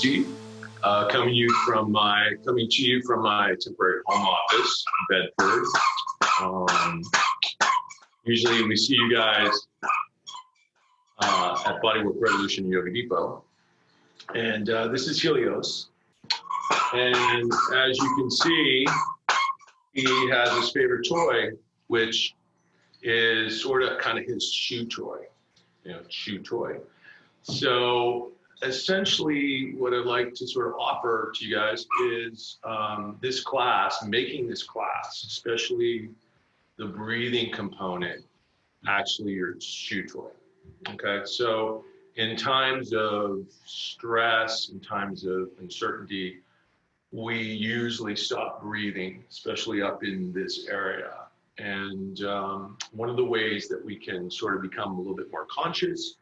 Steve, coming to you from my temporary home office in Bedford. Usually we see you guys at Bodywork Revolution Yoga Depot, and this is Helios. And as you can see, he has his favorite toy, which is sort of kind of his shoe toy, shoe toy. So essentially what I'd like to sort of offer to you guys is this class, making this class, especially the breathing component, actually your shoe toy. Okay, so in times of stress, in times of uncertainty, we usually stop breathing, especially up in this area. And one of the ways that we can sort of become a little bit more conscious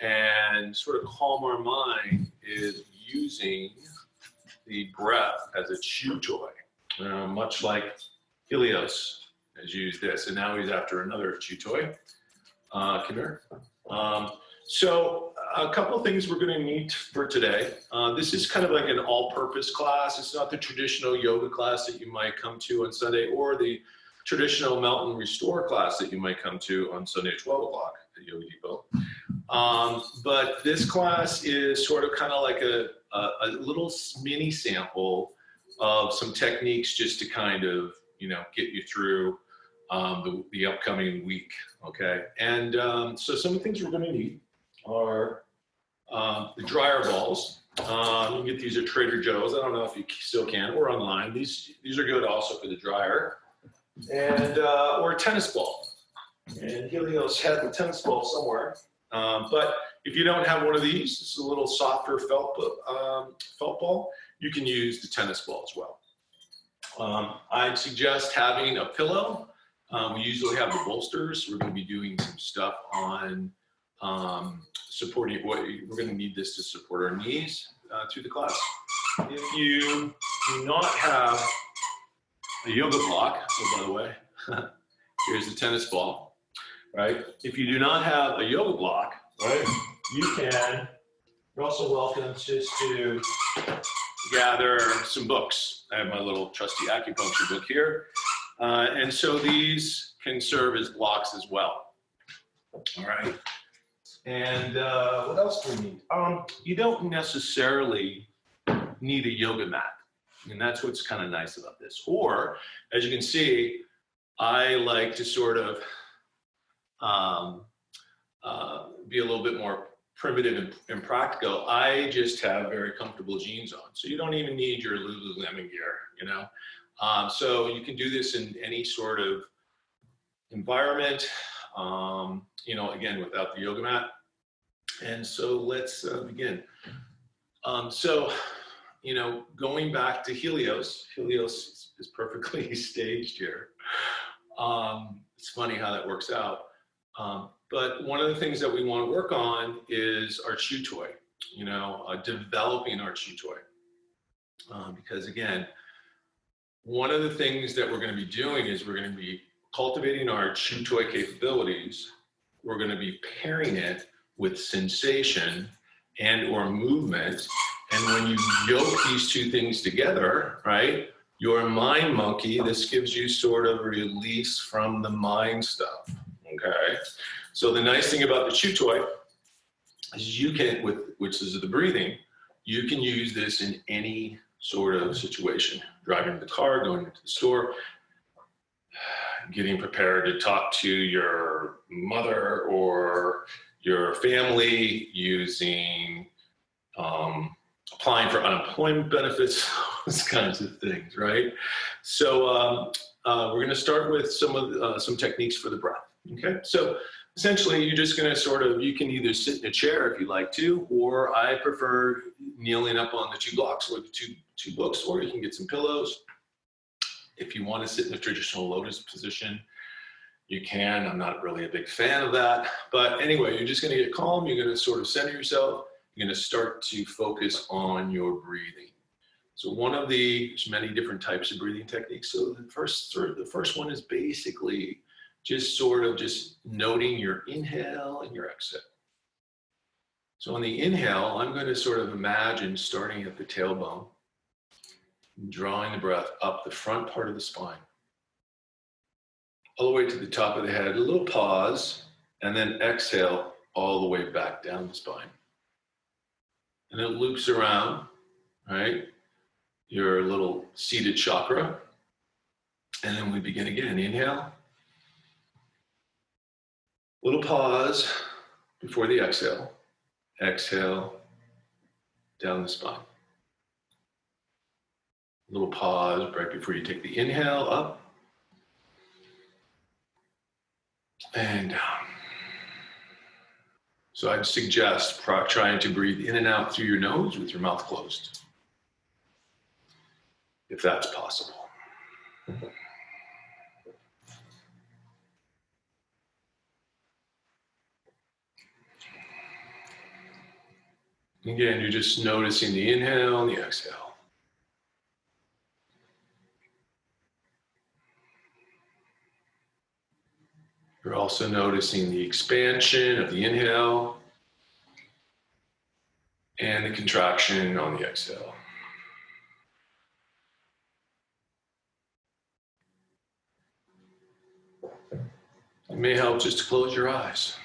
and sort of calm our mind is using the breath as a chew toy, much like Helios has used this, and now he's after another chew toy. Come here. So a couple things we're going to need for today. This is kind of like an all-purpose class. It's not the traditional yoga class that you might come to on Sunday, or the traditional Melt and Restore class that you might come to on Sunday at 12 o'clock at Yoga Depot. But this class is sort of kind of like a little mini sample of some techniques just to kind of, get you through the upcoming week, okay? And so some of the things we're gonna need are the dryer balls. You can get these at Trader Joe's. I don't know if you still can, or online. These are good also for the dryer. And, or a tennis ball. And Helios had the tennis ball somewhere. But if you don't have one of these, it's a little softer felt ball, you can use the tennis ball as well. I'd suggest having a pillow. We usually have the bolsters. We're going to be doing some stuff on supporting, we're going to need this to support our knees through the class. If you do not have a yoga block, oh, by the way, here's the tennis ball, right? If you do not have a yoga block, right, you're also welcome just to gather some books. I have my little trusty acupuncture book here. And so these can serve as blocks as well. All right. And what else do we need? You don't necessarily need a yoga mat. And that's what's kind of nice about this. Or, as you can see, I like to sort of be a little bit more primitive and practical. I just have very comfortable jeans on. So you don't even need your Lululemon gear, So you can do this in any sort of environment, again, without the yoga mat. And so let's begin. Going back to Helios is perfectly staged here. It's funny how that works out. But one of the things that we want to work on is our chew toy, developing our chew toy. Because again, one of the things that we're going to be doing is we're going to be cultivating our chew toy capabilities. We're going to be pairing it with sensation and or movement. And when you yoke these two things together, right, your mind monkey, this gives you sort of a release from the mind stuff, okay? So the nice thing about the chew toy is you can, which is the breathing, you can use this in any sort of situation. Driving the car, going into the store, getting prepared to talk to your mother or your family, using, applying for unemployment benefits, those kinds of things, right? So we're going to start with some techniques for the breath. Okay, so essentially you're just going to you can either sit in a chair if you like to, or I prefer kneeling up on the two blocks or the two books, or you can get some pillows. If you want to sit in the traditional lotus position, you can. I'm not really a big fan of that. But anyway, you're just going to get calm. You're going to sort of center yourself. You're going to start to focus on your breathing. So there's many different types of breathing techniques. So the first one is basically just noting your inhale and your exhale. So on the inhale, I'm going to sort of imagine starting at the tailbone, drawing the breath up the front part of the spine, all the way to the top of the head, a little pause, and then exhale all the way back down the spine. And it loops around, right? Your little seated chakra. And then we begin again. Inhale. Little pause before the exhale. Exhale down the spine. Little pause right before you take the inhale up and down. So I'd suggest trying to breathe in and out through your nose with your mouth closed, if that's possible. Again, you're just noticing the inhale and the exhale. You're also noticing the expansion of the inhale and the contraction on the exhale. It may help just to close your eyes.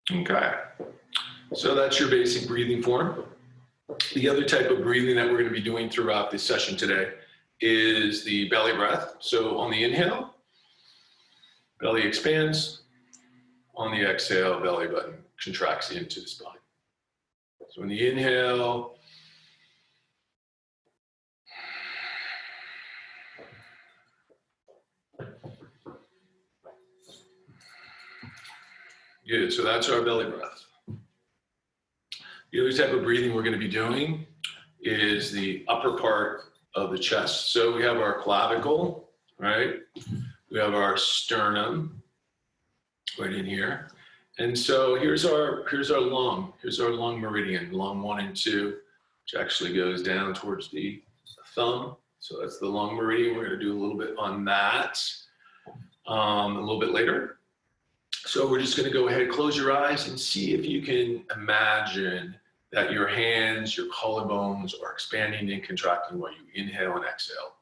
Okay, so that's your basic breathing form. The other type of breathing that we're going to be doing throughout this session today is the belly breath. So on the inhale, belly expands. On the exhale, belly button contracts into the spine. So in the inhale, good, so that's our belly breath. The other type of breathing we're going to be doing is the upper part of the chest. So we have our clavicle, right? We have our sternum right in here. And so here's our lung. Here's our lung meridian, lung 1 and 2, which actually goes down towards the thumb. So that's the lung meridian. We're going to do a little bit on that a little bit later. So we're just going to go ahead, close your eyes, and see if you can imagine that your hands, your collarbones are expanding and contracting while you inhale and exhale.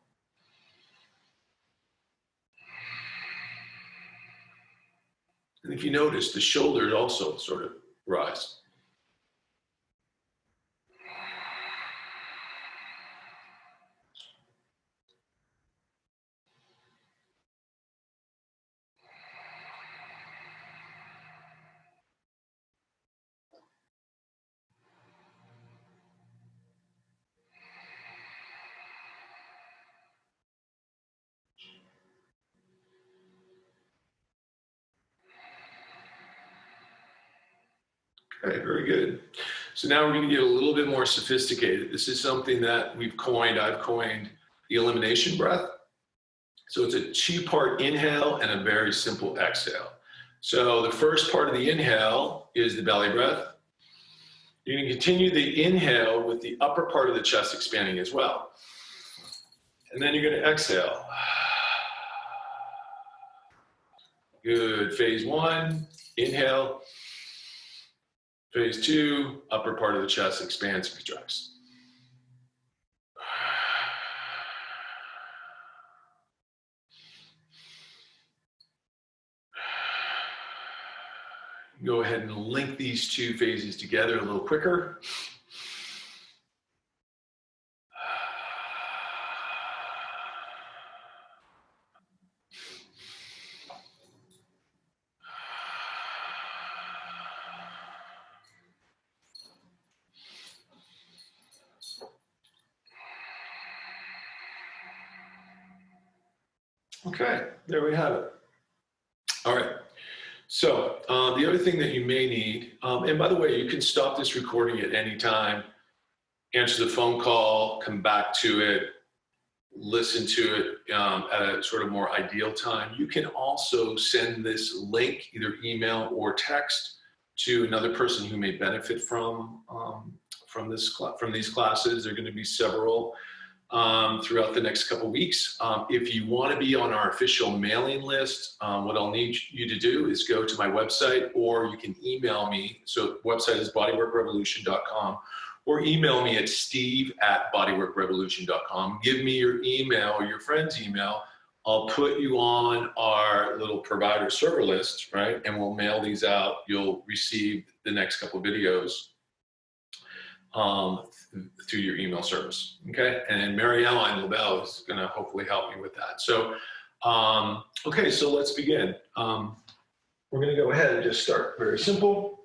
And if you notice, the shoulders also sort of rise. Okay, very good. So now we're going to get a little bit more sophisticated. This is something that I've coined the elimination breath. So it's a 2-part inhale and a very simple exhale. So the first part of the inhale is the belly breath. You're going to continue the inhale with the upper part of the chest expanding as well. And then you're going to exhale. Good. Phase 1, inhale. Phase 2, upper part of the chest expands and contracts. Go ahead and link these 2 phases together a little quicker. Okay, there we have it. All right. So the other thing that you may need, and by the way, you can stop this recording at any time, answer the phone call, come back to it, listen to it at a sort of more ideal time. You can also send this link, either email or text, to another person who may benefit from these classes. There are going to be several throughout the next couple weeks. If you want to be on our official mailing list, what I'll need you to do is go to my website, or you can email me. So the website is bodyworkrevolution.com, or email me at steve@bodyworkrevolution.com. Give me your email or your friend's email. I'll put you on our little provider server list, right? And we'll mail these out. You'll receive the next couple of videos through your email service, okay? And Mary Ellen LaBelle is gonna hopefully help me with that. So, okay, so let's begin. We're gonna go ahead and just start very simple.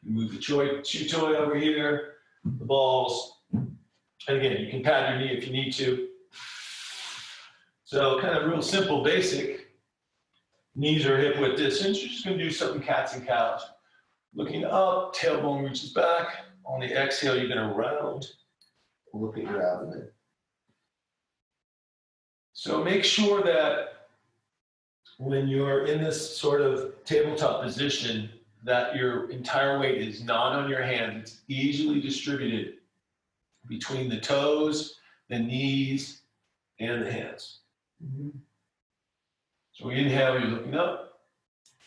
Move the shoe toy over here, the balls. And again, you can pad your knee if you need to. So kind of real simple, basic. Knees are hip width distance. You're just gonna do something cats and cows. Looking up, tailbone reaches back. On the exhale, you're gonna round. Look at your abdomen. So make sure that when you're in this sort of tabletop position, that your entire weight is not on your hand. It's easily distributed between the toes, the knees, and the hands. So inhale, you're looking up.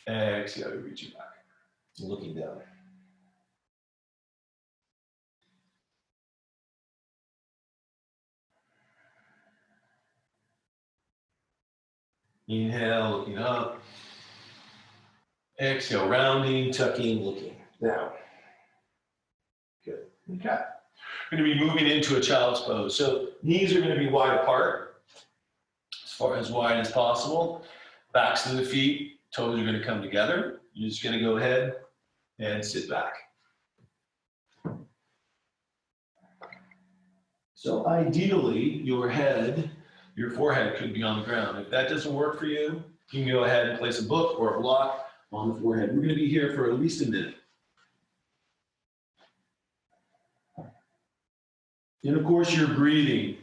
Exhale, you're reaching back. Looking down. Inhale, looking up. Exhale, rounding, tucking, looking down. Good. Okay. We're going to be moving into a child's pose. So knees are going to be wide apart, as far as wide as possible. Backs to the feet, toes are going to come together. You're just going to go ahead and sit back. So ideally, your forehead could be on the ground. If that doesn't work for you, you can go ahead and place a book or a block on the forehead. We're going to be here for at least a minute. And of course, your breathing.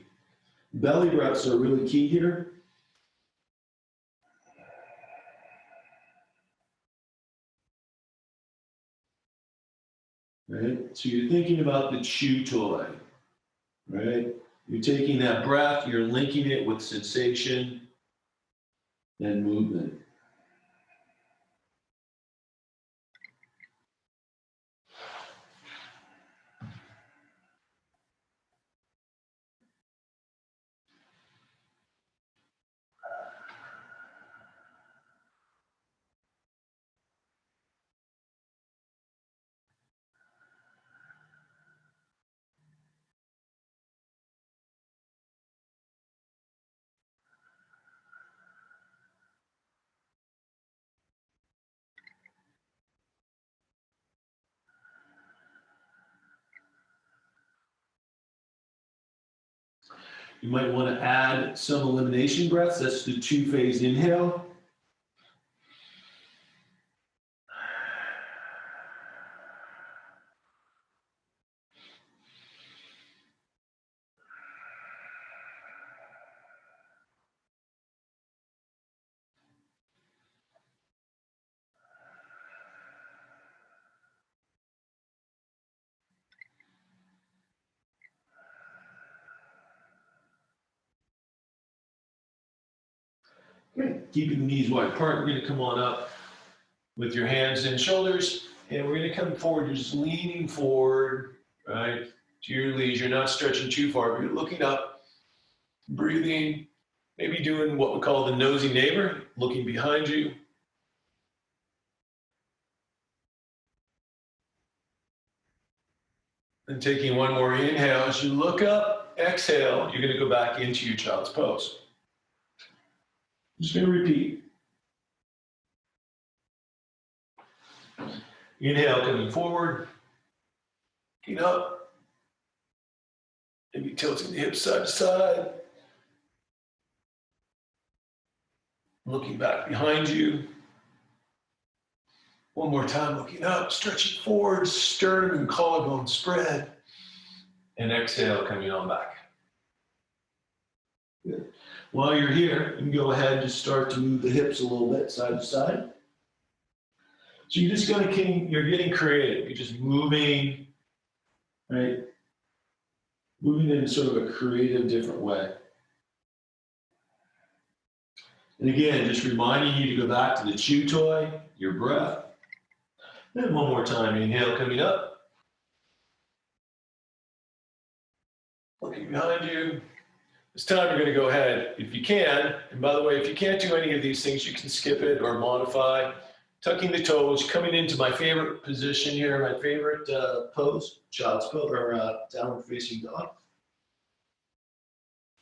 Belly breaths are really key here. Right? So you're thinking about the chew toy, right? You're taking that breath, you're linking it with sensation and movement. You might want to add some elimination breaths. That's the 2-phase inhale. Great. Keeping the knees wide apart, we're going to come on up with your hands and shoulders, and we're going to come forward. You're just leaning forward, right, to your leisure. You're not stretching too far, but you're looking up, breathing, maybe doing what we call the nosy neighbor, looking behind you. And taking one more inhale. As you look up, exhale, you're going to go back into your child's pose. Just going to repeat. Inhale, coming forward, looking up, maybe tilting the hips side to side, looking back behind you. One more time, looking up, stretching forward, sternum and collarbone spread, and exhale, coming on back. Good. While you're here, you can go ahead and just start to move the hips a little bit side to side. So you're just you're getting creative. You're just moving, right? moving in sort of a creative, different way. And again, just reminding you to go back to the chew toy, your breath. And one more time, inhale coming up. Looking behind you. This time you're going to go ahead, if you can, and by the way, if you can't do any of these things, you can skip it or modify. Tucking the toes, coming into my favorite position here, my favorite pose, child's pose, or downward facing dog.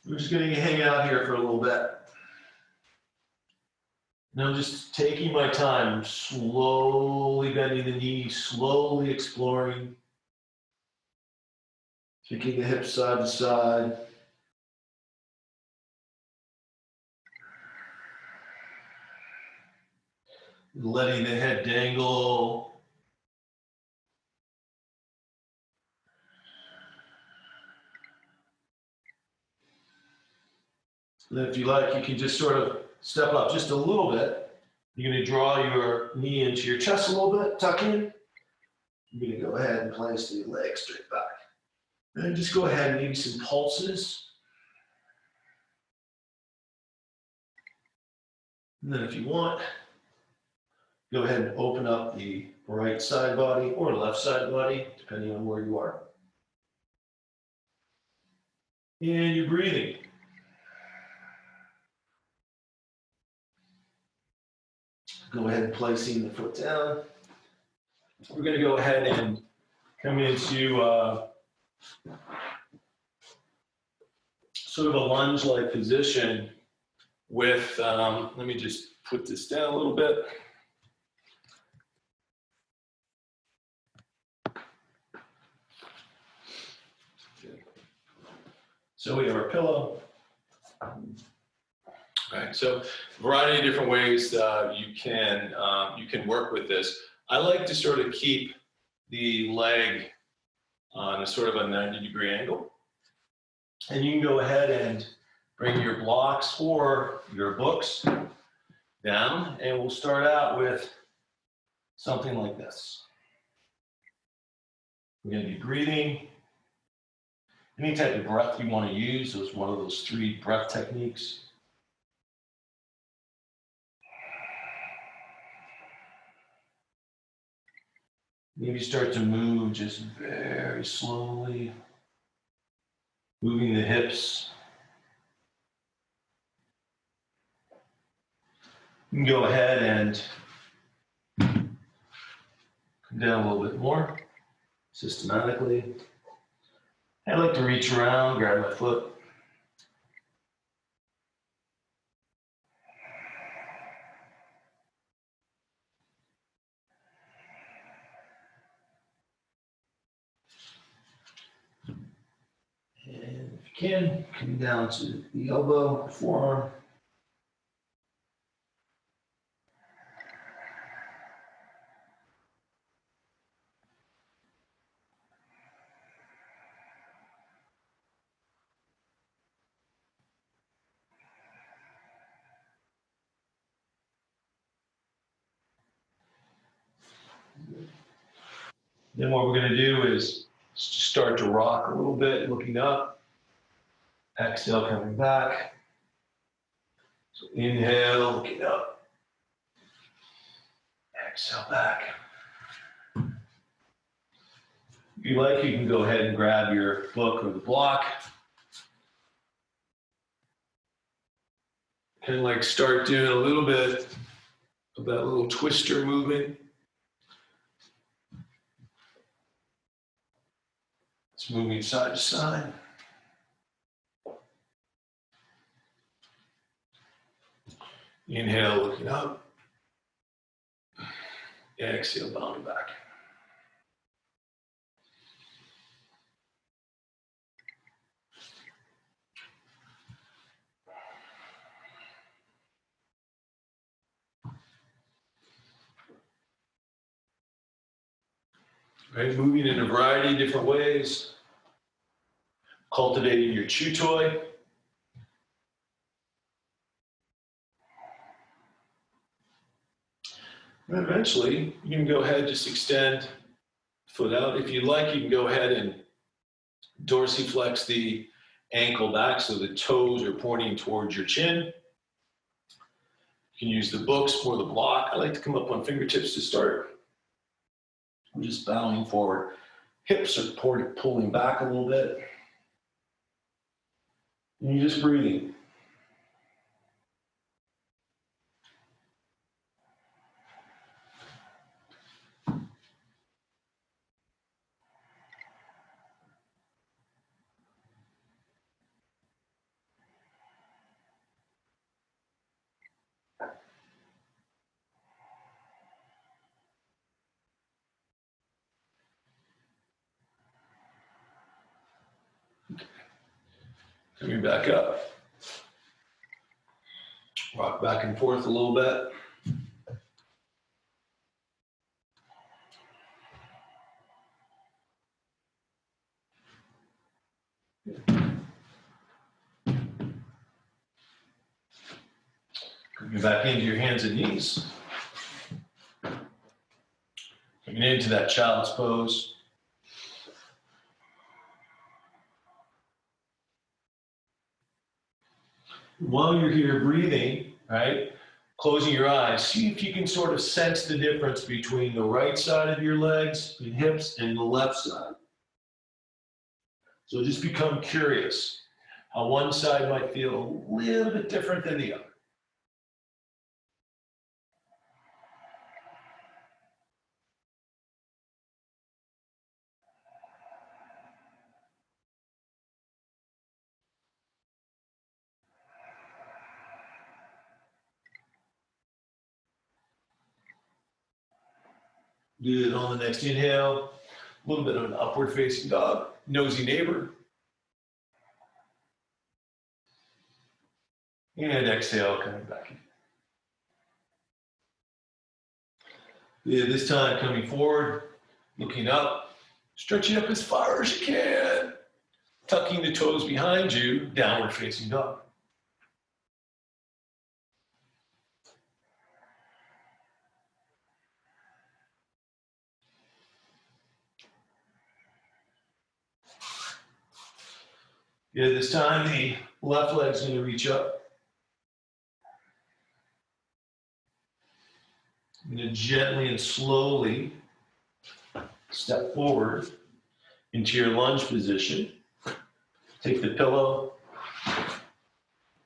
We're just going to hang out here for a little bit. Now I'm just taking my time, slowly bending the knees, slowly exploring, kicking the hips side to side. Letting the head dangle. And if you like, you can just sort of step up just a little bit. You're going to draw your knee into your chest a little bit, tuck in. You're going to go ahead and place the leg straight back. And just go ahead and maybe some pulses. And then if you want, go ahead and open up the right side body or left side body, depending on where you are. And you're breathing. Go ahead and placing the foot down. We're going to go ahead and come into sort of a lunge-like position with, let me just put this down a little bit. So we have our pillow. Right, so a variety of different ways you can work with this. I like to sort of keep the leg on a sort of a 90-degree angle. And you can go ahead and bring your blocks or your books down, and we'll start out with something like this. We're going to be breathing. Any type of breath you want to use is one of those 3 breath techniques. Maybe start to move just very slowly, moving the hips. You can go ahead and come down a little bit more systematically. I like to reach around, grab my foot. And if you can, come down to the elbow, forearm. Then what we're going to do is start to rock a little bit, looking up. Exhale, coming back. So inhale, looking up. Exhale, back. If you like, you can go ahead and grab your book or the block. Kind of like start doing a little bit of that little twister movement. It's moving side to side. Inhale, looking up. Exhale, bowing back. Right, moving in a variety of different ways. Cultivating your chew toy. And eventually, you can go ahead and just extend the foot out. If you like, you can go ahead and Dorsiflex the ankle back so the toes are pointing towards your chin. You can use the books for the block. I like to come up on fingertips to start. I'm just bowing forward. Hips are pulling back a little bit. And you're just breathing. Coming back up. Rock back and forth a little bit. Coming back into your hands and knees. Coming into that child's pose. While you're here breathing, right, closing your eyes, see if you can sort of sense the difference between the right side of your legs and hips and the left side. So just become curious how one side might feel a little bit different than the other. Do it on the next inhale. A little bit of an upward facing dog, nosy neighbor. And exhale, coming back in. Yeah, this time coming forward, looking up, stretching up as far as you can, tucking the toes behind you, downward facing dog. Yeah, this time the left leg's going to reach up. I'm going to gently and slowly step forward into your lunge position. Take the pillow,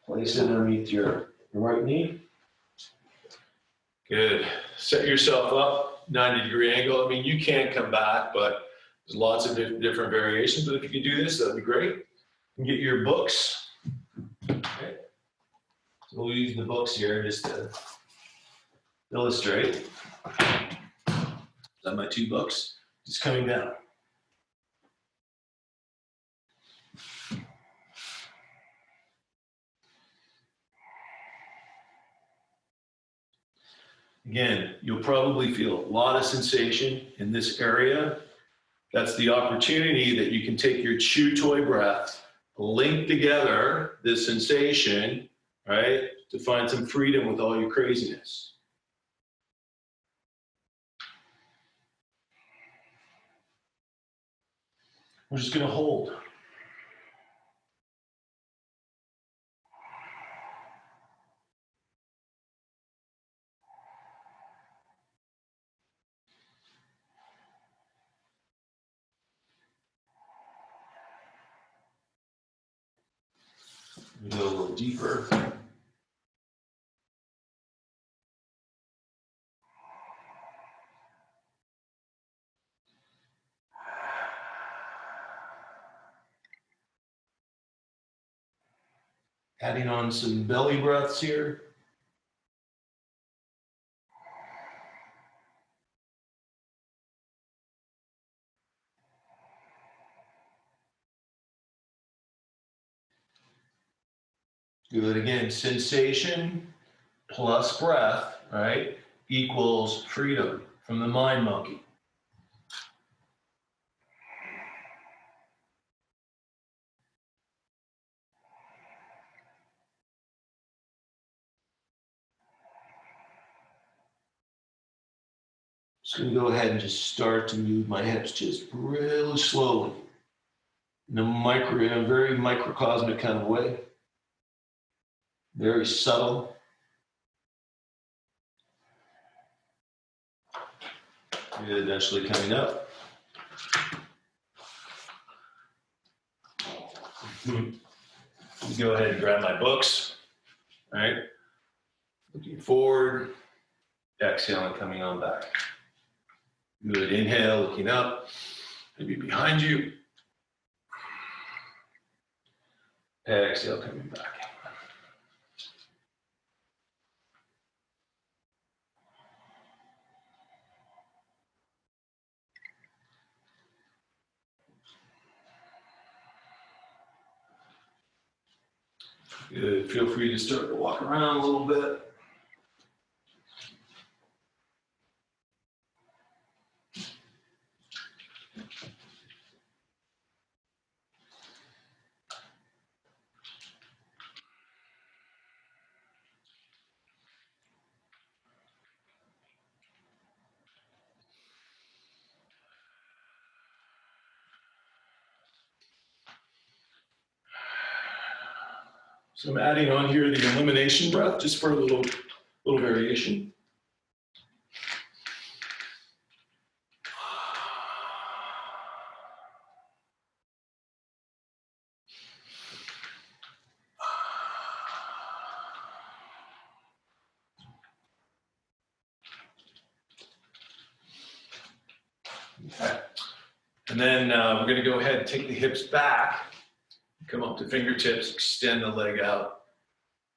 place it underneath your right knee. Good. Set yourself up, 90-degree angle. I mean, you can come back, but there's lots of different variations. But if you can do this, that'd be great. And get your books. Okay. So we'll use the books here just to illustrate. Got my two books. Just coming down. Again, you'll probably feel a lot of sensation in this area. That's the opportunity that you can take your chew toy breath, link together this sensation, right, to find some freedom with all your craziness. We're just going to hold. Go a little deeper. Adding on some belly breaths here. Do it again. Sensation plus breath, right, equals freedom from the mind monkey. Just going to go ahead and just start to move my hips just really slowly. in a very microcosmic kind of way. Very subtle. Eventually coming up. Go ahead and grab my books. All right. Looking forward. Exhale and coming on back. Good. Inhale, looking up. Maybe behind you. Exhale, coming back. Good. Feel free to start to walk around a little bit. So I'm adding on here the elimination breath just for a little variation. Okay. And then we're going to go ahead and take the hips back, come up to fingertips, extend the leg out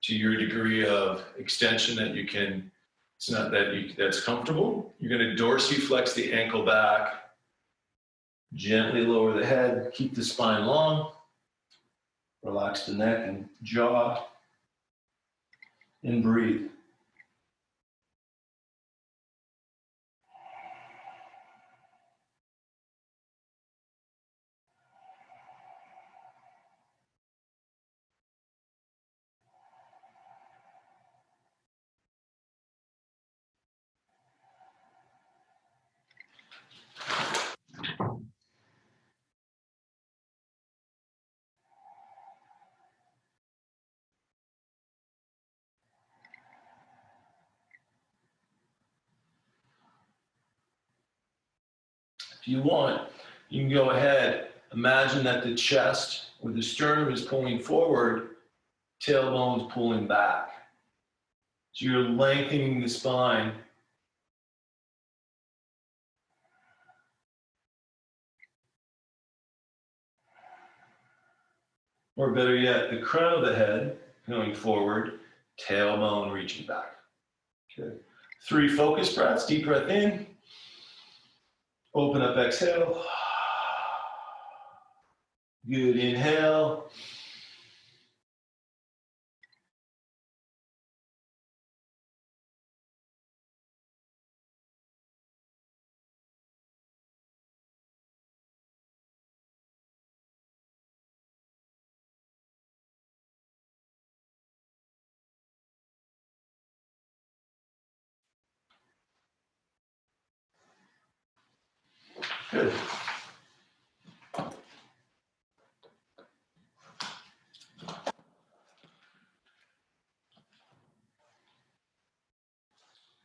to your degree of extension that you can, it's not that that's comfortable. You're going to dorsiflex the ankle back, gently lower the head, keep the spine long, relax the neck and jaw, and breathe. If you want, you can go ahead, imagine that the chest or the sternum is pulling forward, tailbone's pulling back. So you're lengthening the spine. Or better yet, the crown of the head going forward, tailbone reaching back. Okay. 3 focus breaths, deep breath in. Open up, exhale. Good, inhale. Good.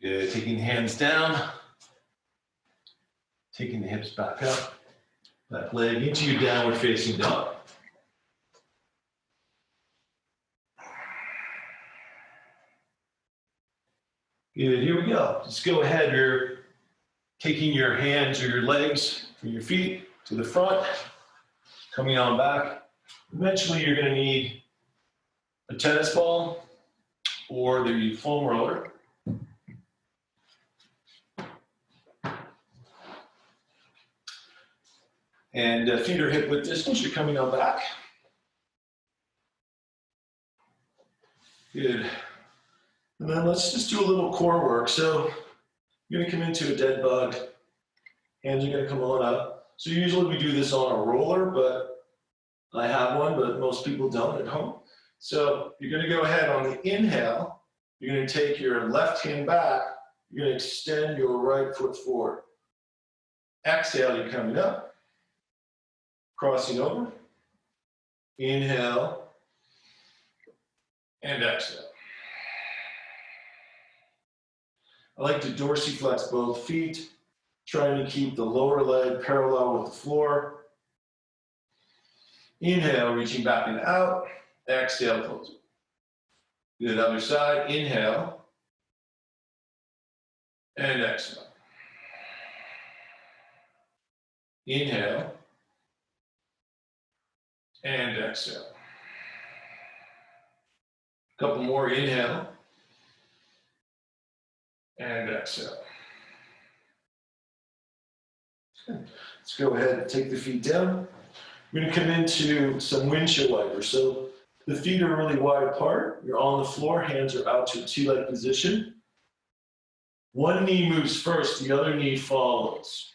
Good, taking the hands down. Taking the hips back up. Back leg into your downward facing dog. Good, here we go. Just go ahead, you're taking your hands or your legs from your feet to the front, coming on back. Eventually you're gonna need a tennis ball or the foam roller. And feet are hip width distance, you're coming on back. Good. And then let's just do a little core work. So you're gonna come into a dead bug. Hands are gonna come on up. So usually we do this on a roller, but I have one, but most people don't at home. So you're gonna go ahead on the inhale, you're gonna take your left hand back, you're gonna extend your right foot forward. Exhale, you're coming up, crossing over. Inhale and exhale. I like to dorsiflex both feet, trying to keep the lower leg parallel with the floor. Inhale, reaching back and out. Exhale, close. Do the other side. Inhale and exhale. Inhale and exhale. A couple more. Inhale and exhale. Let's go ahead and take the feet down. We're going to come into some windshield wipers. So the feet are really wide apart. You're on the floor, hands are out to a T-like position. One knee moves first, the other knee follows.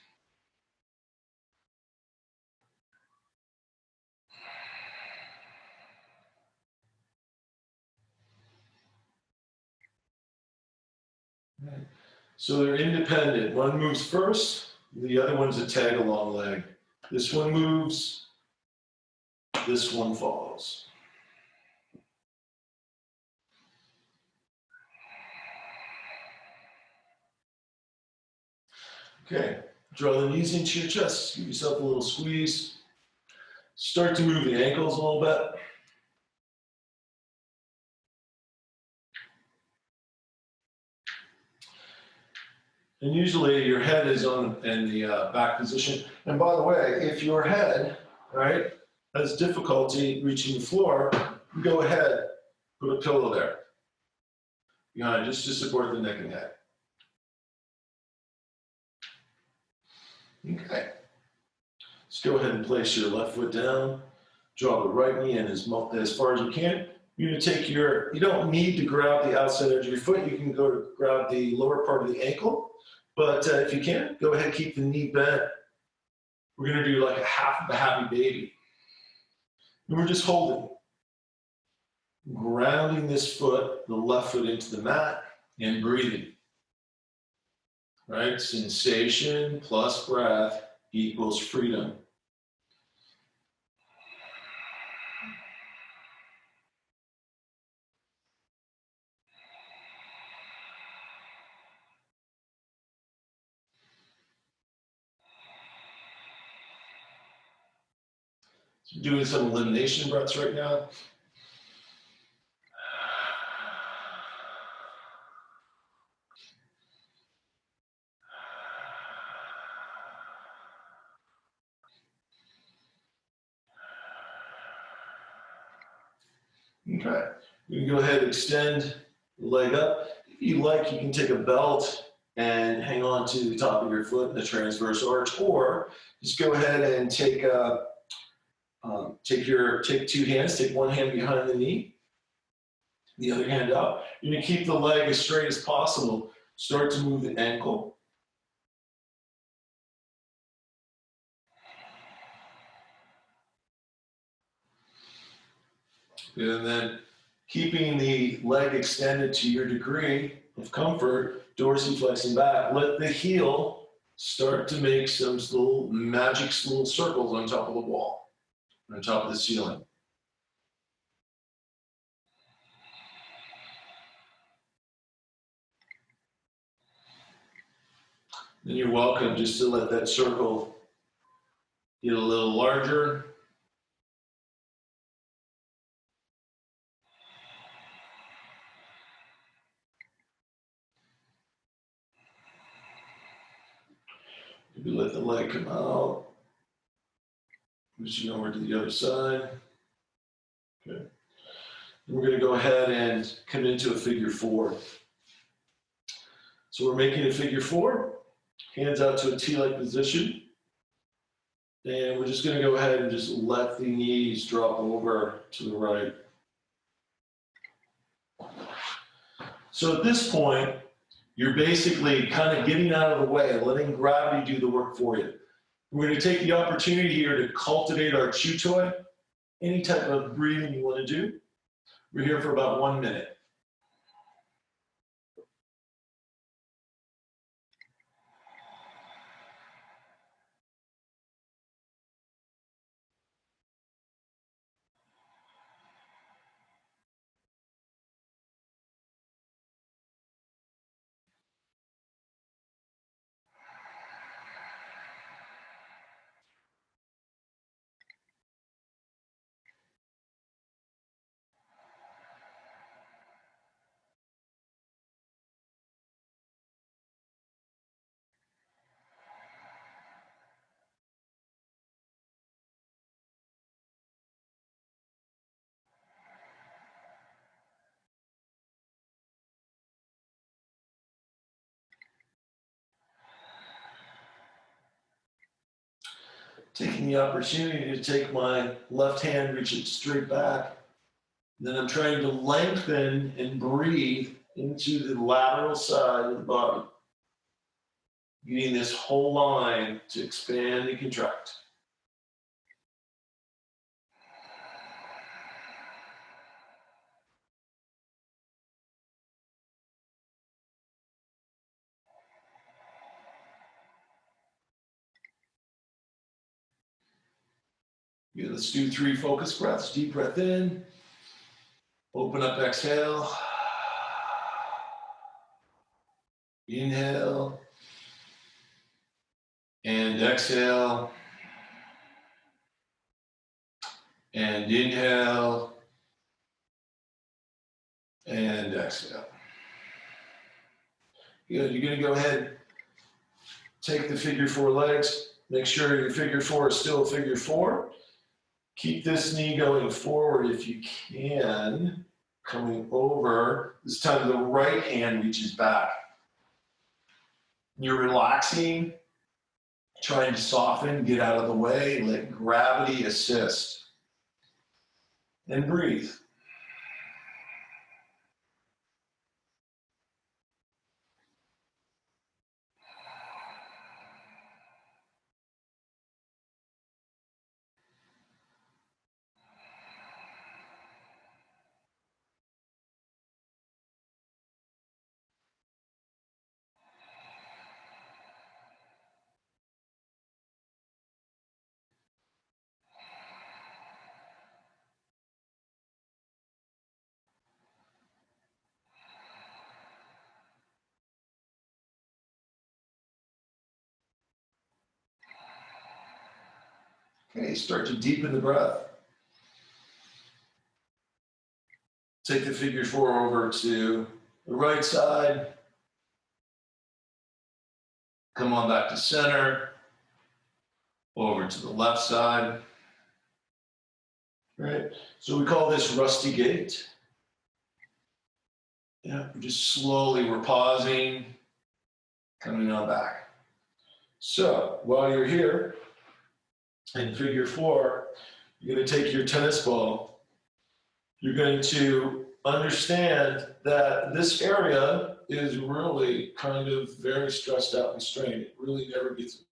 So they're independent. One moves first, the other one's a tag-along leg. This one moves, this one follows. Okay, draw the knees into your chest, give yourself a little squeeze. Start to move the ankles a little bit. And usually your head is in the back position. And by the way, if your head, right, has difficulty reaching the floor, go ahead, put a pillow there behind, just to support the neck and head. Okay. Let's go ahead and place your left foot down. Draw the right knee in as far as you can. You're going to take you don't need to grab the outside edge of your foot. You can go to grab the lower part of the ankle. But if you can, go ahead and keep the knee bent. We're going to do like a half of a happy baby. And we're just holding, grounding this foot, the left foot into the mat, and breathing. Right? Sensation plus breath equals freedom. So doing some elimination breaths right now. Okay, you can go ahead and extend the leg up. If you like, you can take a belt and hang on to the top of your foot in the transverse arch, or just go ahead and take two hands, take one hand behind the knee, the other hand up. You're going to keep the leg as straight as possible. Start to move the ankle. And then keeping the leg extended to your degree of comfort, dorsiflexing back. Let the heel start to make some little magic little circles on top of the wall, on top of the ceiling. Then you're welcome just to let that circle get a little larger. Maybe let the leg come out. Pushing over to the other side. Okay. And we're going to go ahead and come into a figure four. So we're making a figure four, hands out to a T-like position. And we're just going to go ahead and just let the knees drop over to the right. So at this point, you're basically kind of getting out of the way, letting gravity do the work for you. We're going to take the opportunity here to cultivate our chew toy. Any type of breathing you want to do. We're here for about 1 minute. Taking the opportunity to take my left hand, reach it straight back. Then I'm trying to lengthen and breathe into the lateral side of the body. Getting this whole line to expand and contract. Yeah, let's do 3 focus breaths. Deep breath in. Open up, exhale. Inhale. And exhale. And inhale. And exhale. Good. You're going to go ahead, take the figure 4 legs. Make sure your figure 4 is still a figure 4. Keep this knee going forward if you can. Coming over. This time the right hand reaches back. You're relaxing, trying to soften, get out of the way, let gravity assist. And breathe. Okay, start to deepen the breath. Take the figure 4 over to the right side. Come on back to center. Over to the left side. Right? So we call this rusty gait. Yeah, we're just slowly, we're pausing, coming on back. So while you're here in figure 4, you're going to take your tennis ball. You're going to understand that this area is really kind of very stressed out and strained. It really never gets.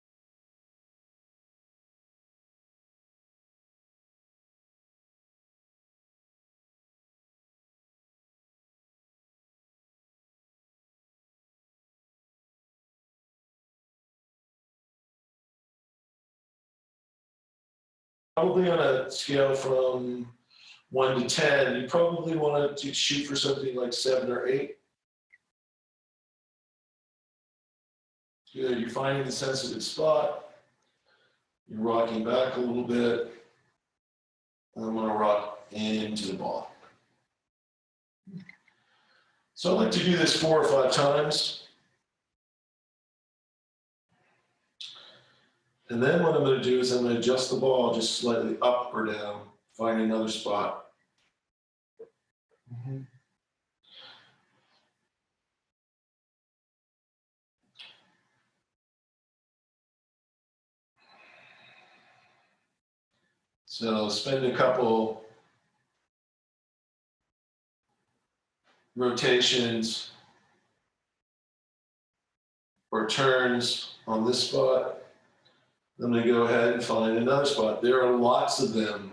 Probably on a scale from 1 to 10, you probably want to shoot for something like 7 or 8. Good. You're finding the sensitive spot. You're rocking back a little bit. And I'm going to rock into the ball. So I like to do this 4 or 5 times. And then what I'm going to do is I'm going to adjust the ball just slightly up or down, find another spot. Mm-hmm. So spend a couple rotations or turns on this spot. I'm going to go ahead and find another spot. There are lots of them.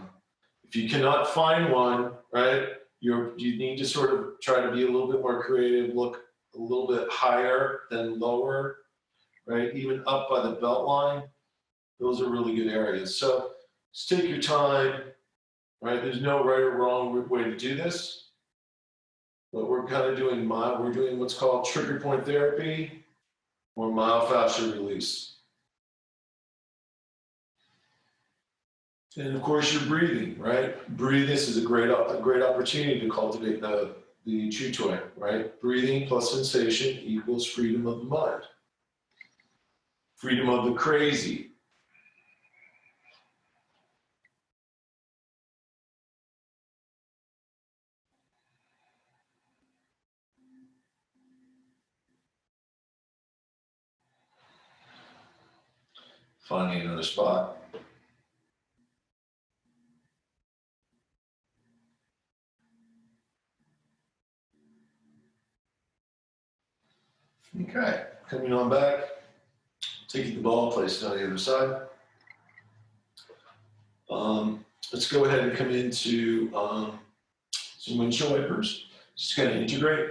If you cannot find one, right, you need to sort of try to be a little bit more creative, look a little bit higher than lower, right? Even up by the belt line. Those are really good areas. So just take your time, right? There's no right or wrong way to do this. But we're kind of doing we're doing what's called trigger point therapy or myofascial release. And of course, you're breathing, right? Breathing, this is a great opportunity to cultivate the Chu Toy, right? Breathing plus sensation equals freedom of the mind. Freedom of the crazy. Finding another spot. Okay, coming on back, taking the ball, place it on the other side. Let's go ahead and come into some windshield wipers. Just kind of integrate.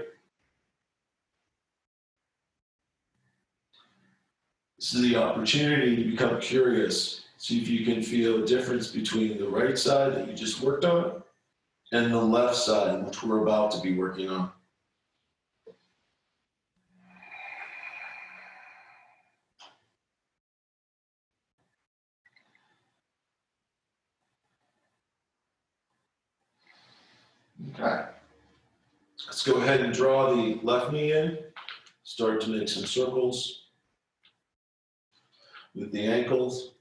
This is the opportunity to become curious. See if you can feel a difference between the right side that you just worked on and the left side, which we're about to be working on. Okay. Let's go ahead and draw the left knee in. Start to make some circles with the ankles.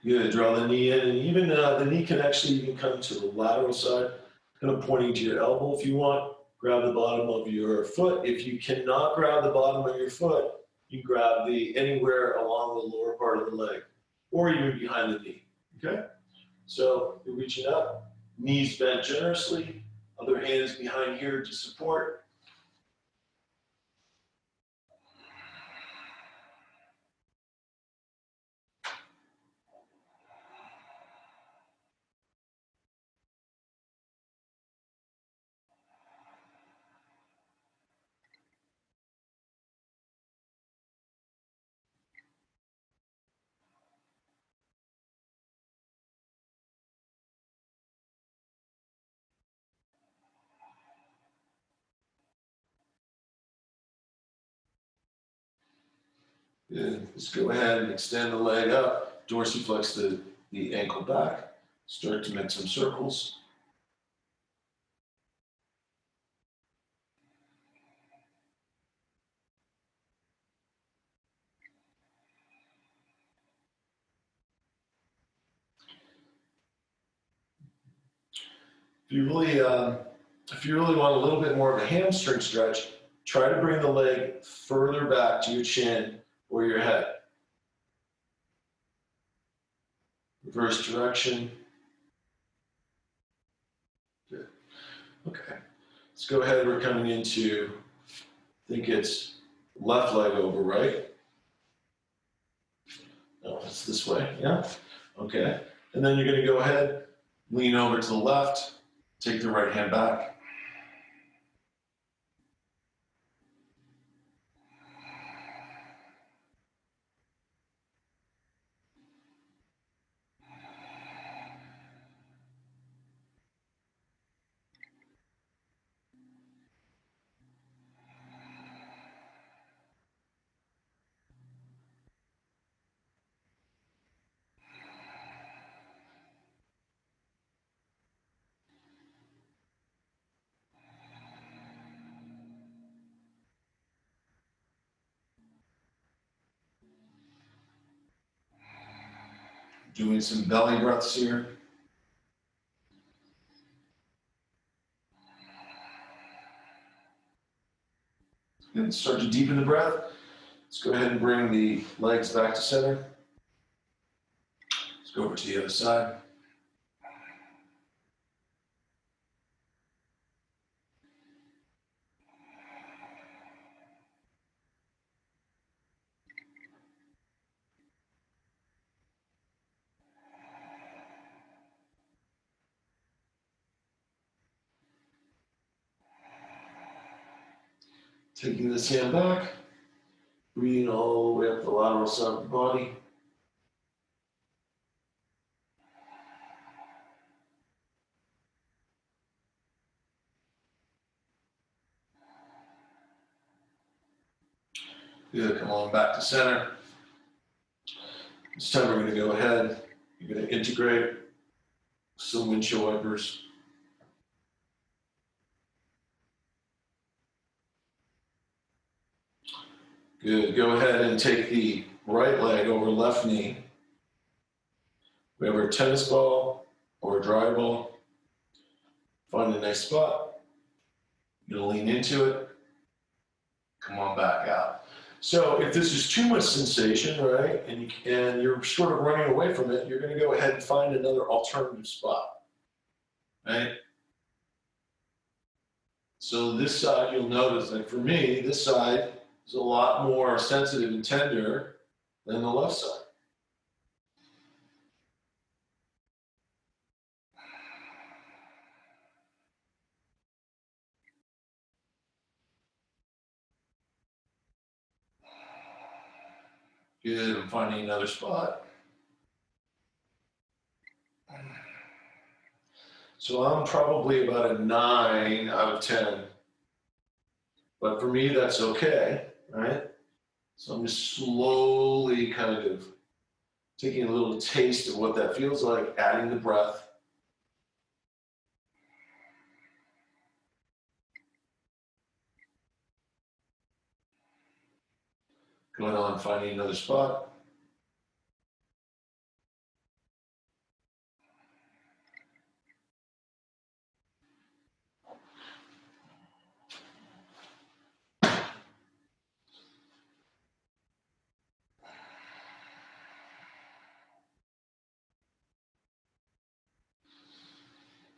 Good, draw the knee in, and even the knee can actually even come to the lateral side, kind of pointing to your elbow if you want. Grab the bottom of your foot. If you cannot grab the bottom of your foot, you grab the anywhere along the lower part of the leg, or even behind the knee, okay? So you're reaching up, knees bent generously, other hands behind here to support. Good. Let's go ahead and extend the leg up, dorsiflex the ankle back, start to make some circles. If you really want a little bit more of a hamstring stretch, try to bring the leg further back to your chin or your head. Reverse direction. Good. Okay. Let's go ahead. We're coming into, I think it's left leg over, right? No, it's this way. Yeah. Okay. And then you're going to go ahead, lean over to the left, take the right hand back. Doing some belly breaths here. Good. Start to deepen the breath. Let's go ahead and bring the legs back to center. Let's go over to the other side. Taking this hand back, breathing all the way up the lateral side of the body. Good, come on back to center. This time we're going to go ahead, you're going to integrate some windshield wipers. Good, go ahead and take the right leg over left knee. We have our tennis ball or a dry ball. Find a nice spot. You're going to lean into it. Come on back out. So if this is too much sensation, right, and you're sort of running away from it, you're going to go ahead and find another alternative spot, right? So this side, you'll notice, like for me, this side is a lot more sensitive and tender than the left side. Good, I'm finding another spot. So I'm probably about a 9 out of 10. But for me, that's okay, right? So I'm just slowly kind of taking a little taste of what that feels like, adding the breath. Going on, finding another spot.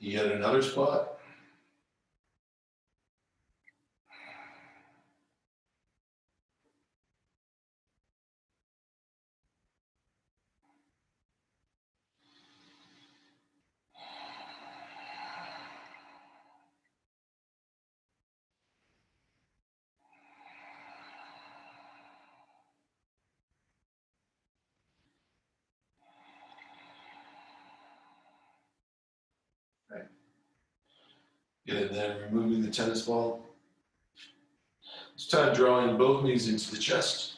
Yet another spot. Right. And then removing the tennis ball. This time drawing both knees into the chest.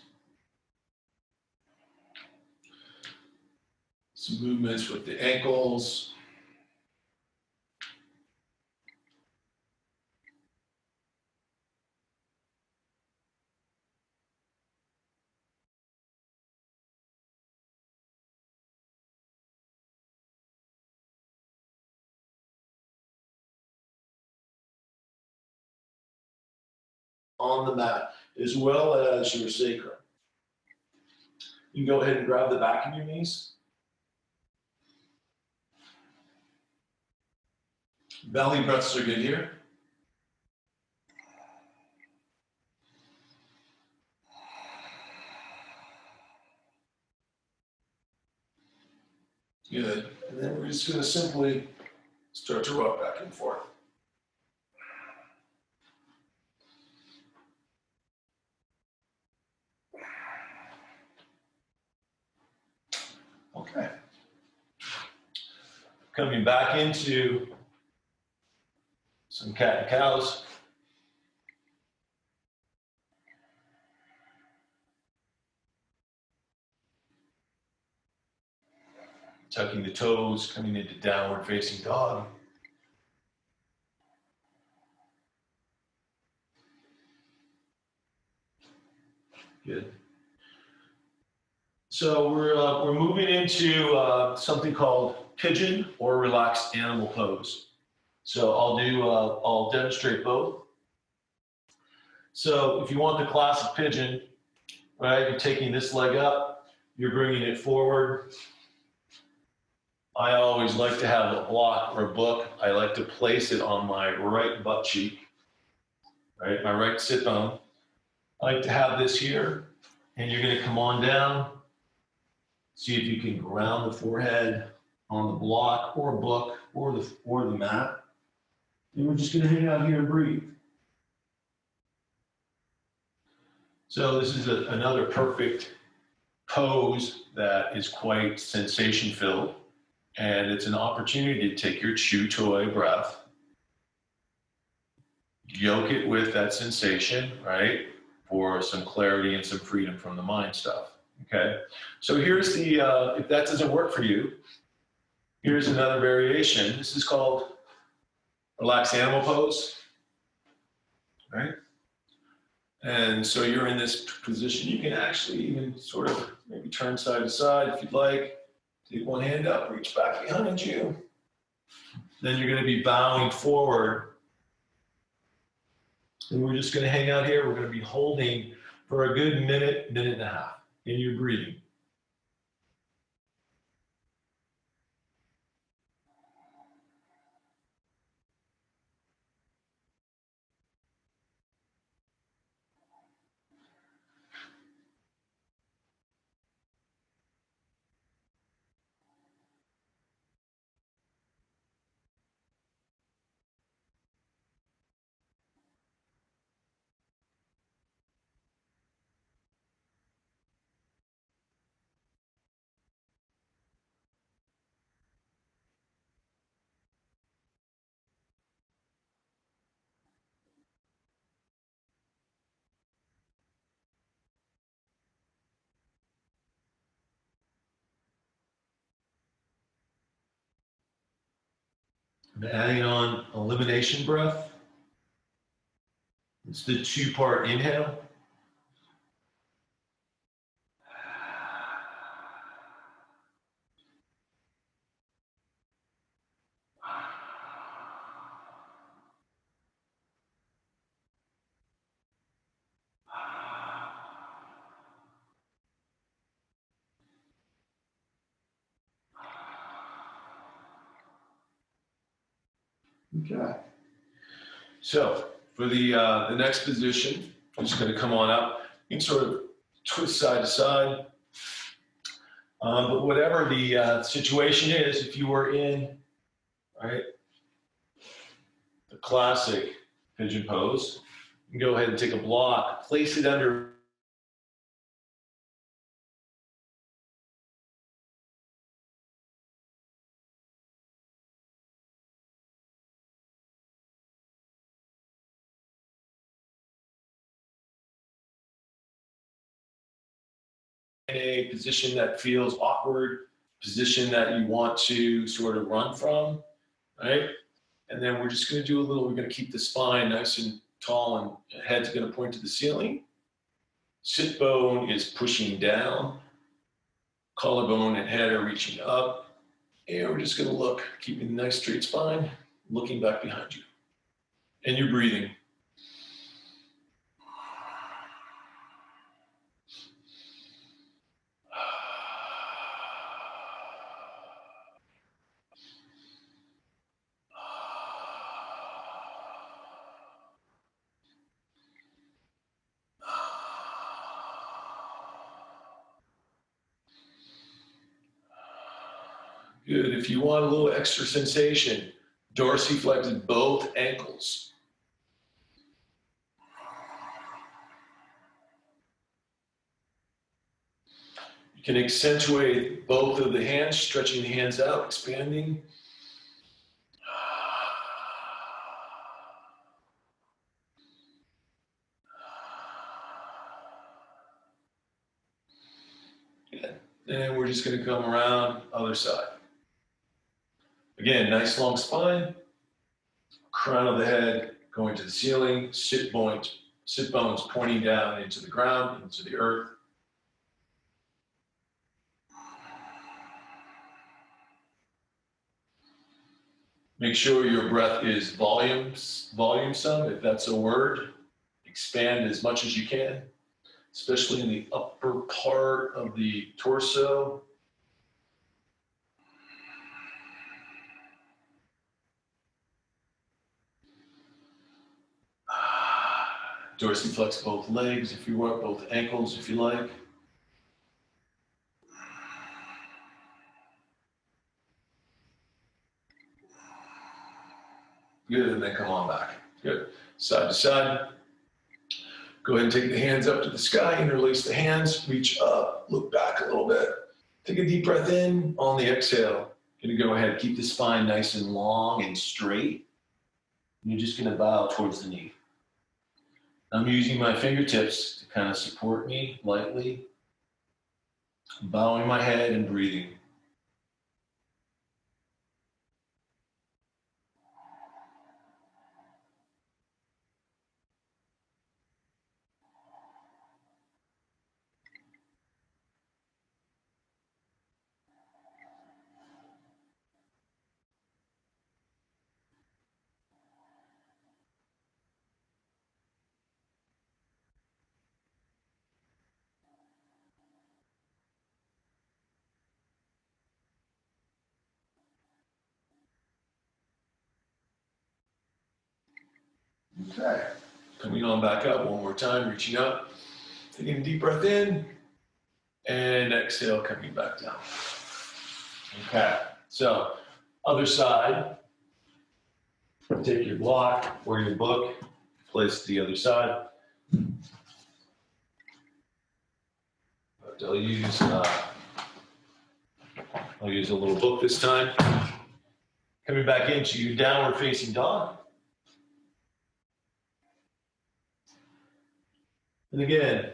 Some movements with the ankles. On the mat, as well as your sacrum. You can go ahead and grab the back of your knees. Belly breaths are good here. Good. And then we're just going to simply start to rock back and forth. Okay. Coming back into some cat and cows. Tucking the toes, coming into downward facing dog. Good. So we're moving into something called pigeon or relaxed animal pose. So I'll demonstrate both. So if you want the classic pigeon, right, you're taking this leg up, you're bringing it forward. I always like to have a block or a book. I like to place it on my right butt cheek, right, my right sit bone. I like to have this here, and you're going to come on down. See if you can ground the forehead on the block or book or the mat. And we're just going to hang out here and breathe. So this is another perfect pose that is quite sensation filled. And it's an opportunity to take your chew toy breath, yoke it with that sensation, right? For some clarity and some freedom from the mind stuff. Okay, so here's the, if that doesn't work for you, here's another variation. This is called relaxed animal pose, right? And so you're in this position. You can actually even sort of maybe turn side to side if you'd like. Take one hand up, reach back behind you. Then you're going to be bowing forward. And we're just going to hang out here. We're going to be holding for a good minute, minute and a half. And you're breathing. I'm adding on elimination breath. It's the 2-part inhale. Okay. So for the next position, I'm just going to come on up. You can sort of twist side to side. But whatever the situation is, if you were in, right, the classic pigeon pose, you can go ahead and take a block, place it under a position that feels awkward, position that you want to sort of run from, right? And then we're just going to do a little, we're going to keep the spine nice and tall and head's going to point to the ceiling. Sit bone is pushing down. Collarbone and head are reaching up. And we're just going to look, keeping a nice straight spine, looking back behind you. And you're breathing. Good. If you want a little extra sensation, dorsiflex both ankles. You can accentuate both of the hands, stretching the hands out, expanding. Good. And we're just going to come around other side. Again, nice long spine, crown of the head going to the ceiling, sit bones pointing down into the ground, into the earth. Make sure your breath is volume some, if that's a word. Expand as much as you can, especially in the upper part of the torso. Dorsiflex both legs if you want, both ankles if you like. Good, and then come on back. Good. Side to side. Go ahead and take the hands up to the sky, interlace the hands, reach up, look back a little bit. Take a deep breath in. On the exhale, you're gonna go ahead and keep the spine nice and long and straight. And you're just gonna bow towards the knee. I'm using my fingertips to kind of support me lightly. Bowing my head and breathing. Okay. Coming on back up one more time, reaching up. Taking a deep breath in. And exhale, coming back down. Okay. So, other side. Take your block or your book, place it to the other side. But I'll use a little book this time. Coming back into your downward facing dog. And again,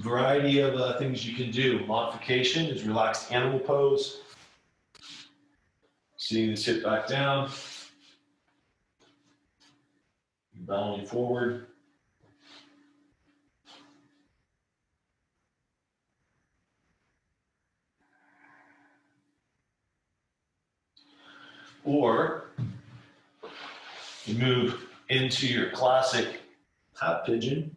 variety of things you can do. Modification is relaxed animal pose. Seeing this hip back down. Bowing forward. Or you move into your classic half pigeon.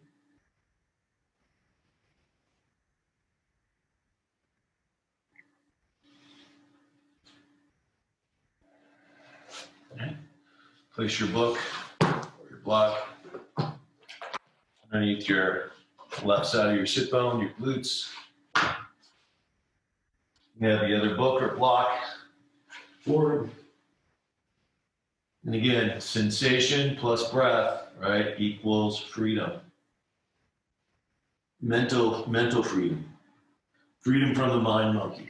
Okay. Place your book or your block underneath your left side of your sit bone, your glutes. You have the other book or block forward. And again, sensation plus breath, right, equals freedom. Mental freedom. Freedom from the mind monkey.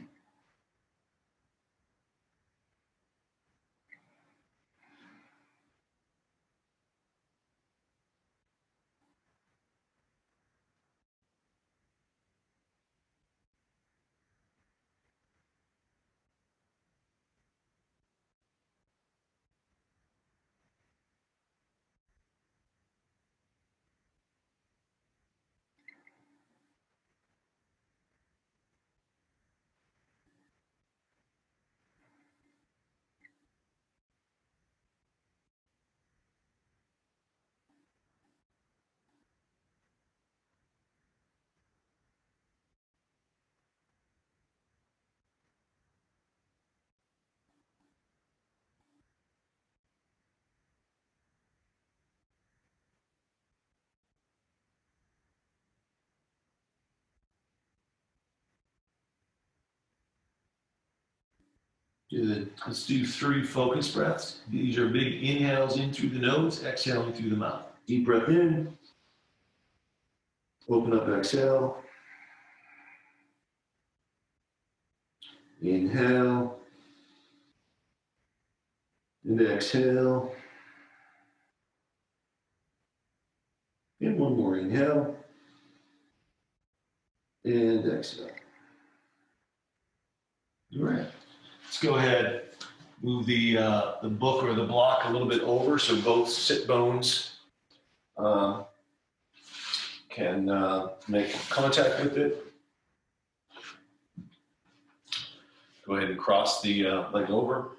Good. Let's do 3 focus breaths. These are big inhales in through the nose, exhaling through the mouth. Deep breath in. Open up, exhale. Inhale. And exhale. And one more inhale. And exhale. All right. Let's go ahead, move the book or the block a little bit over so both sit bones can make contact with it. Go ahead and cross the leg over.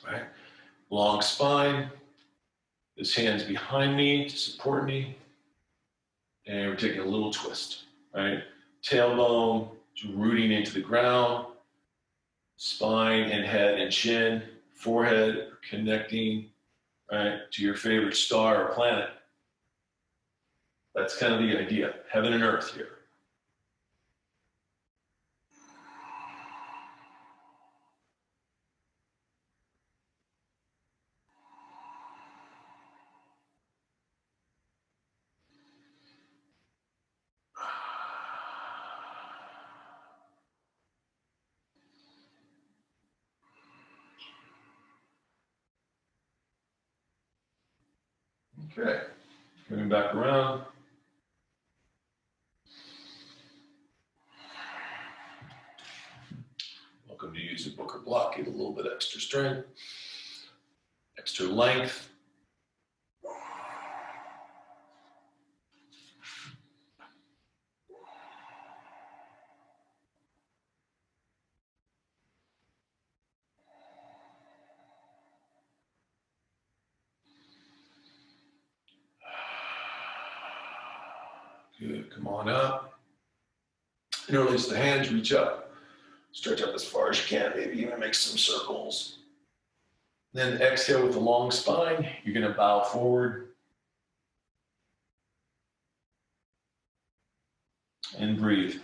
All right. Long spine. This hand's behind me to support me. And we're taking a little twist. Right. Tailbone rooting into the ground. Spine and head and chin, forehead connecting, right, to your favorite star or planet. That's kind of the idea, heaven and earth here. Okay, coming back around. Welcome to use a book or block, get a little bit extra strength, extra length. Good, come on up. And release the hands, reach up. Stretch up as far as you can, maybe even make some circles. Then exhale with a long spine. You're going to bow forward and breathe.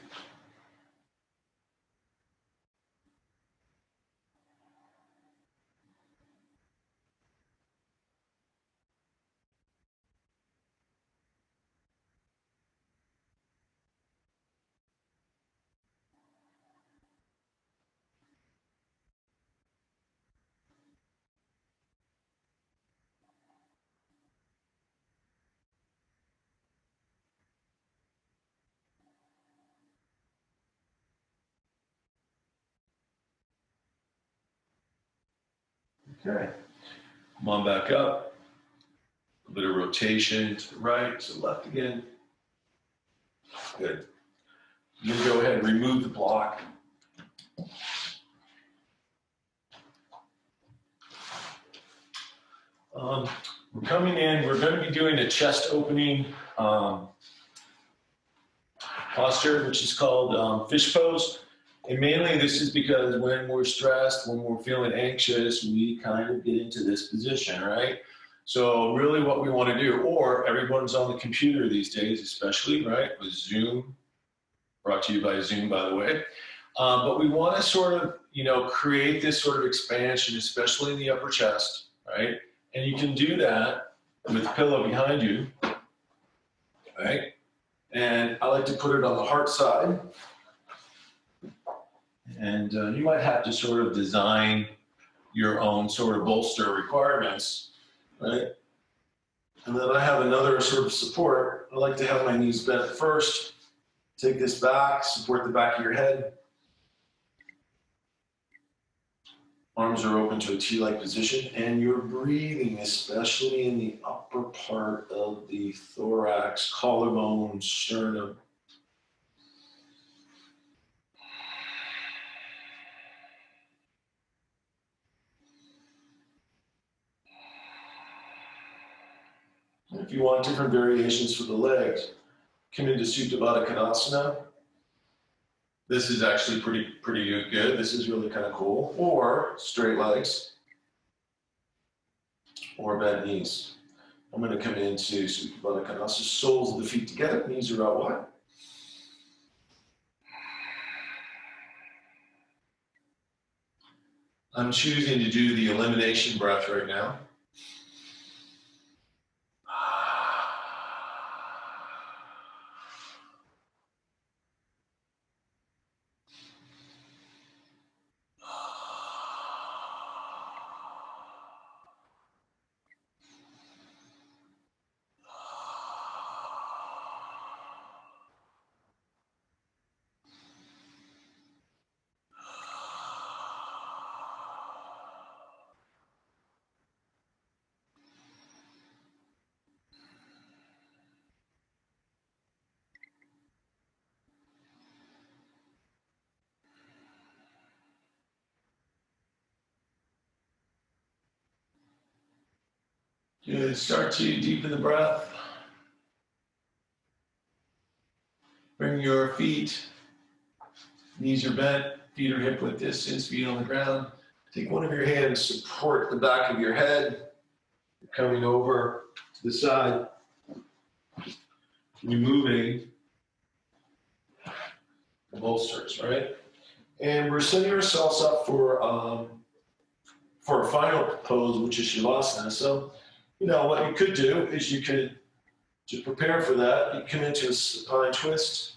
Okay. Come on back up. A bit of rotation to the right, to the left again. Good. You can go ahead and remove the block. We're coming in, we're going to be doing a chest opening posture, which is called fish pose. And mainly this is because when we're stressed, when we're feeling anxious, we kind of get into this position, right? So really what we want to do, or everyone's on the computer these days, especially, right, with Zoom, brought to you by Zoom, by the way. But we want to sort of, create this sort of expansion, especially in the upper chest, right? And you can do that with a pillow behind you, right? And I like to put it on the heart side. And you might have to sort of design your own sort of bolster requirements, right? And then I have another sort of support. I like to have my knees bent first. Take this back, support the back of your head. Arms are open to a T-like position, and you're breathing, especially in the upper part of the thorax, collarbone, sternum. If you want different variations for the legs, come into Supta Baddha Konasana. This is actually pretty good. This is really kind of cool. Or straight legs, or bent knees. I'm going to come into Supta Baddha Konasana. Soles of the feet together, knees are out wide. I'm choosing to do the elimination breath right now. Good. Start to deepen the breath. Bring your feet, knees are bent, feet are hip width distance, feet on the ground. Take one of your hands, support the back of your head. You're coming over to the side, removing the bolsters, right? And we're setting ourselves up for a final pose, which is Shavasana. So, what you could do is to prepare for that, you come into a supine twist.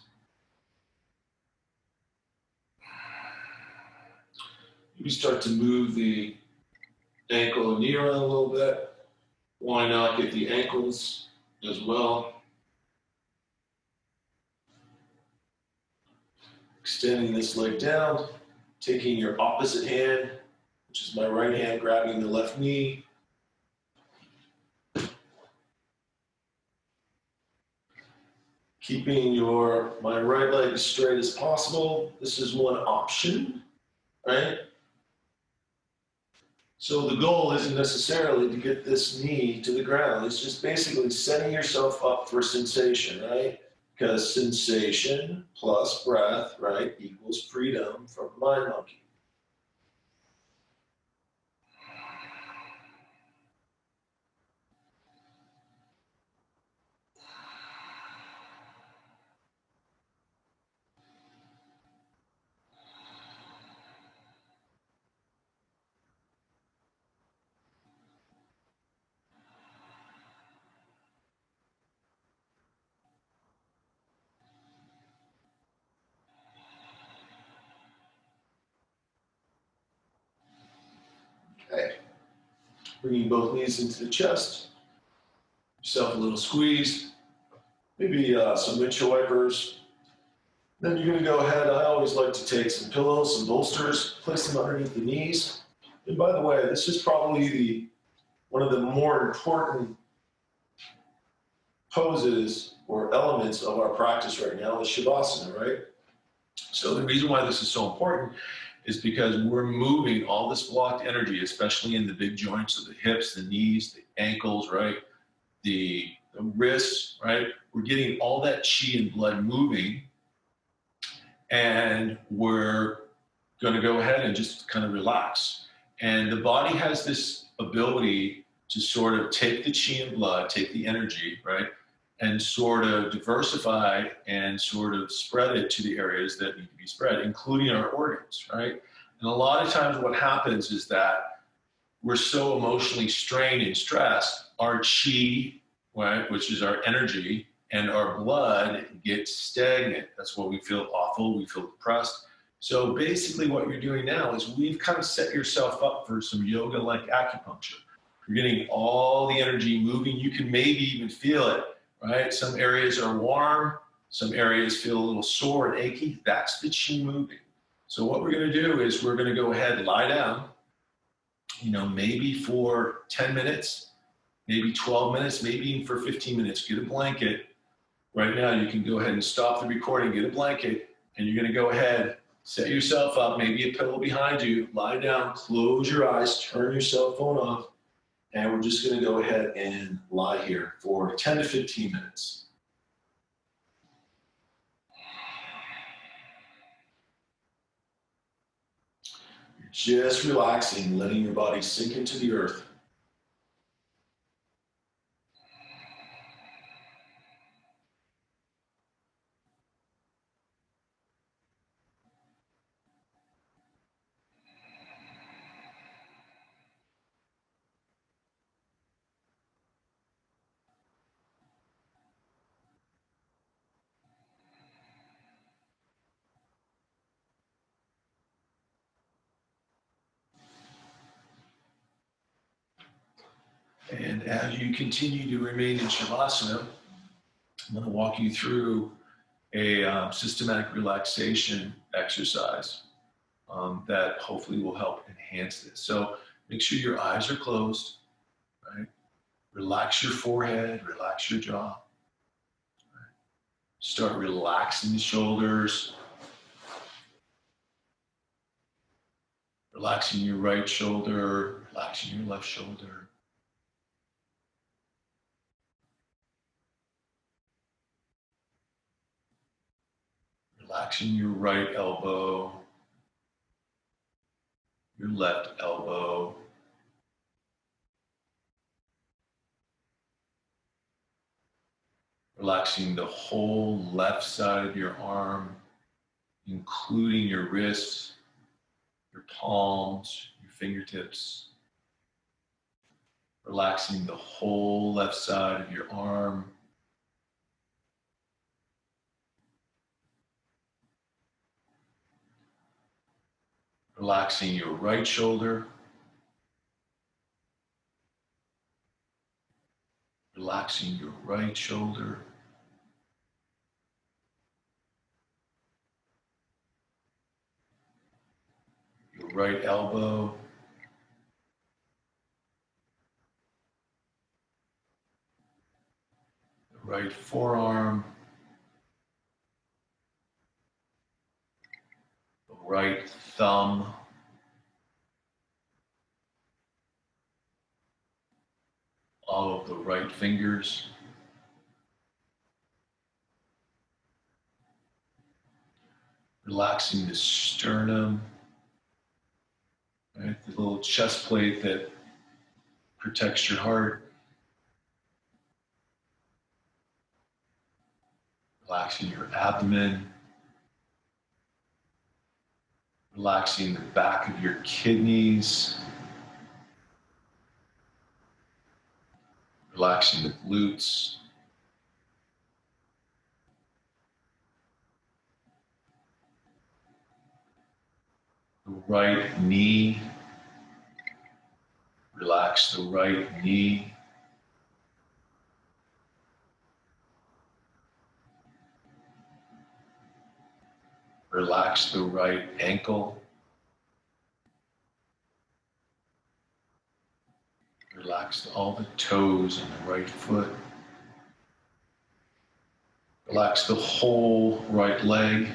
You start to move the ankle and knee around a little bit. Why not get the ankles as well? Extending this leg down, taking your opposite hand, which is my right hand, grabbing the left knee. Keeping my right leg as straight as possible. This is one option, right? So the goal isn't necessarily to get this knee to the ground. It's just basically setting yourself up for sensation, right? Because sensation plus breath, right, equals freedom from mind monkey. Bringing both knees into the chest. Yourself a little squeeze. Maybe some windshield wipers. Then you're going to go ahead. I always like to take some pillows, some bolsters, place them underneath the knees. And by the way, this is probably one of the more important poses or elements of our practice right now is Shavasana, right? So the reason why this is so important is because we're moving all this blocked energy, especially in the big joints of the hips, the knees, the ankles, right? The wrists, right? We're getting all that chi and blood moving, and we're going to go ahead and just kind of relax. And the body has this ability to sort of take the chi and blood, take the energy, right? And sort of diversify and sort of spread it to the areas that need to be spread, including our organs, right? And a lot of times what happens is that we're so emotionally strained and stressed, our chi, right, which is our energy, and our blood gets stagnant. That's why we feel awful, we feel depressed. So basically what you're doing now is we've kind of set yourself up for some yoga-like acupuncture. You're getting all the energy moving. You can maybe even feel it, right? Some areas are warm, some areas feel a little sore and achy. That's the chi moving. So what we're going to do is we're going to go ahead and lie down, maybe for 10 minutes, maybe 12 minutes, maybe even for 15 minutes. Get a blanket. Right now, you can go ahead and stop the recording, get a blanket, and you're going to go ahead, set yourself up, maybe a pillow behind you, lie down, close your eyes, turn your cell phone off, and we're just going to go ahead and lie here for 10 to 15 minutes. You're just relaxing, letting your body sink into the earth. And as you continue to remain in Shavasana, I'm going to walk you through a systematic relaxation exercise that hopefully will help enhance this. So make sure your eyes are closed, right? Relax your forehead, relax your jaw. Right? Start relaxing the shoulders, relaxing your right shoulder, relaxing your left shoulder. Relaxing your right elbow, your left elbow. Relaxing the whole left side of your arm, including your wrists, your palms, your fingertips. Relaxing the whole left side of your arm. Relaxing your right shoulder. Relaxing your right shoulder. Your right elbow. The right forearm. The right thumb. All of the right fingers. Relaxing the sternum, right? The little chest plate that protects your heart. Relaxing your abdomen. Relaxing the back of your kidneys. Relaxing the glutes. The right knee. Relax the right knee. Relax the right ankle. Relax all the toes in the right foot. Relax the whole right leg.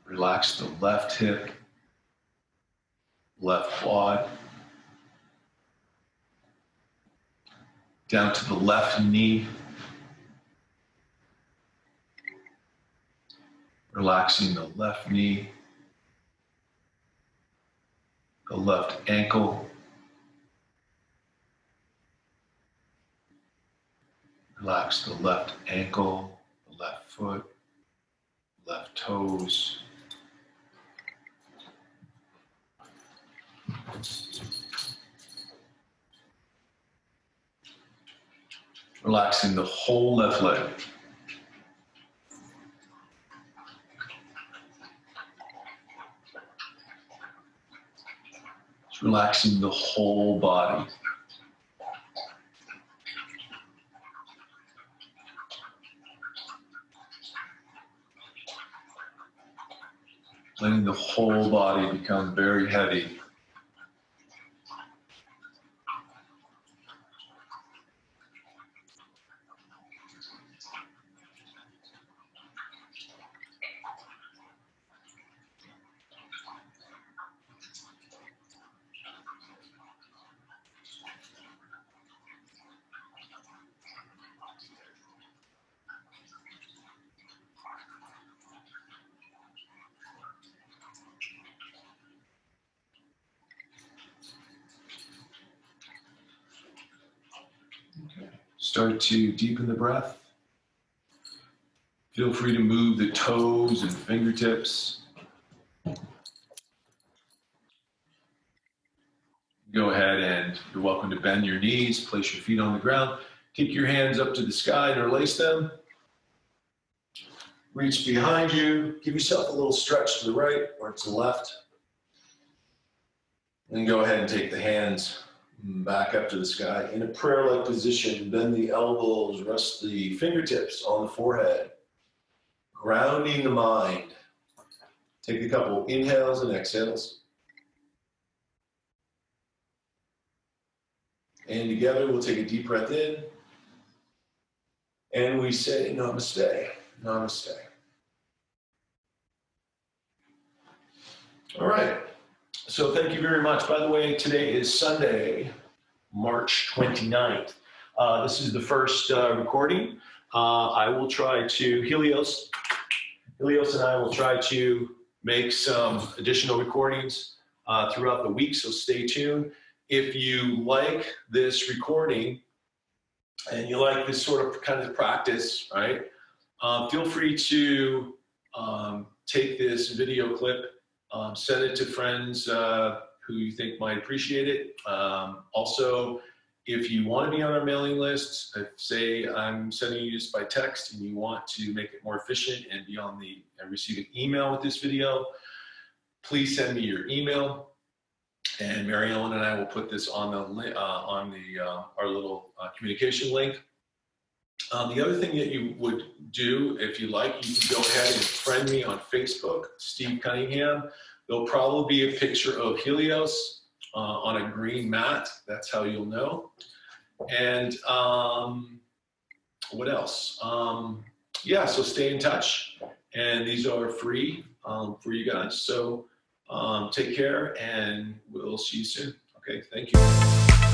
Relax the left hip, left quad. Down to the left knee. Relaxing the left knee, the left ankle. Relax the left ankle, the left foot, left toes. Relaxing the whole left leg. Just relaxing the whole body. Letting the whole body become very heavy. Start to deepen the breath. Feel free to move the toes and fingertips. Go ahead and you're welcome to bend your knees, place your feet on the ground. Take your hands up to the sky and release them. Reach behind you. Give yourself a little stretch to the right or to the left. And go ahead and take the hands back up to the sky. In a prayer-like position, bend the elbows, rest the fingertips on the forehead. Grounding the mind. Take a couple inhales and exhales. And together we'll take a deep breath in. And we say namaste, namaste. All right. So thank you very much. By the way, today is Sunday, March 29th. This is the first recording. I will try to, Helios and I will try to make some additional recordings throughout the week, so stay tuned. If you like this recording and you like this sort of kind of practice, right, feel free to take this video clip, send it to friends who you think might appreciate it. Also, if you want to be on our mailing list, if, say I'm sending you this by text and you want to make it more efficient and be on the and receive an email with this video, please send me your email, and Mary Ellen and I will put this on the our little communication link. The other thing that you would do, if you like, you can go ahead and friend me on Facebook, Steve Cunningham. There'll probably be a picture of Helios on a green mat. That's how you'll know. And what else? Yeah, so stay in touch. And these are free for you guys. So take care, and we'll see you soon. Okay, thank you.